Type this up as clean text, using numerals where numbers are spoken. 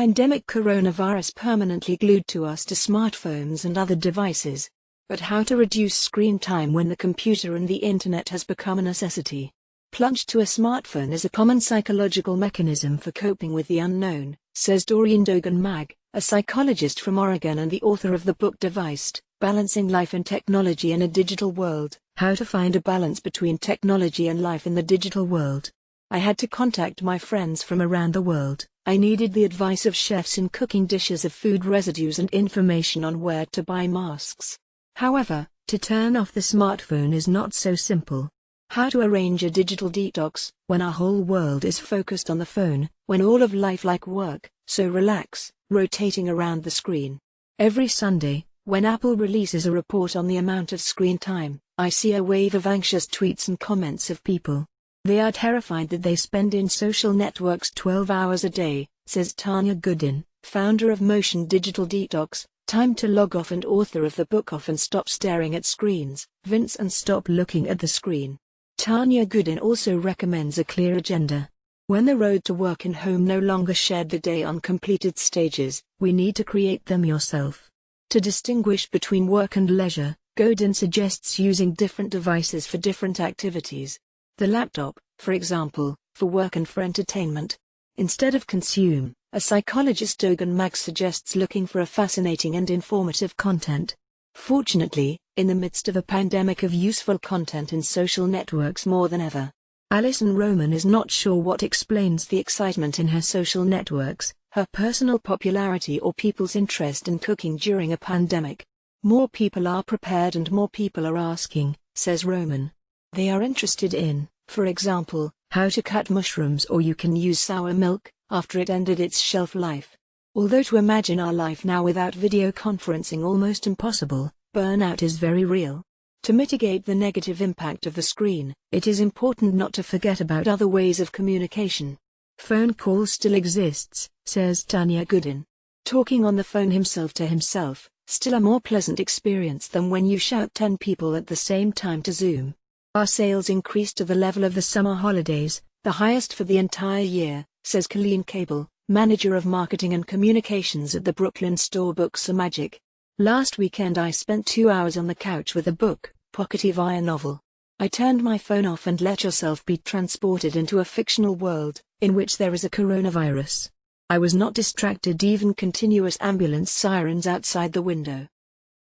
pandemic coronavirus permanently glued to us to smartphones and other devices. But how to reduce screen time when the computer and the internet has become a necessity? Plunged to a smartphone is a common psychological mechanism for coping with the unknown, says Doreen Dogan-Mag, a psychologist from Oregon and the author of the book Devised: Balancing Life and Technology in a Digital World, How to Find a Balance Between Technology and Life in the Digital World. I had to contact my friends from around the world. I needed the advice of chefs in cooking dishes of food residues and information on where to buy masks. However, to turn off the smartphone is not so simple. How to arrange a digital detox when our whole world is focused on the phone, when all of life like work, so relax, rotating around the screen. Every Sunday, when Apple releases a report on the amount of screen time, I see a wave of anxious tweets and comments of people. They are terrified that they spend in social networks 12 hours a day, says Tanya Goodin, founder of Motion Digital Detox, Time to Log Off and author of the book Off and Stop Staring at Screens, Vince and Stop Looking at the Screen. Tanya Goodin also recommends a clear agenda. When the road to work and home no longer shared the day on completed stages, we need to create them yourself. To distinguish between work and leisure, Godin suggests using different devices for different activities. The laptop, for example, for work and for entertainment. Instead of consume, a psychologist Dogan-Mag suggests looking for a fascinating and informative content. Fortunately, in the midst of a pandemic of useful content in social networks more than ever, Alison Roman is not sure what explains the excitement in her social networks, her personal popularity or people's interest in cooking during a pandemic. More people are prepared and more people are asking, says Roman. They are interested in, for example, how to cut mushrooms, or you can use sour milk after it ended its shelf life. Although to imagine our life now without video conferencing almost impossible, burnout is very real. To mitigate the negative impact of the screen, it is important not to forget about other ways of communication. Phone calls still exists, says Tanya Goodin. Talking on the phone himself to himself, still a more pleasant experience than when you shout 10 people at the same time to Zoom. Our sales increased to the level of the summer holidays, the highest for the entire year, says Colleen Cable, manager of marketing and communications at the Brooklyn store Books Are Magic. Last weekend I spent 2 hours on the couch with a book, Pocket Evia novel. I turned my phone off and let yourself be transported into a fictional world, in which there is a coronavirus. I was not distracted, even continuous ambulance sirens outside the window.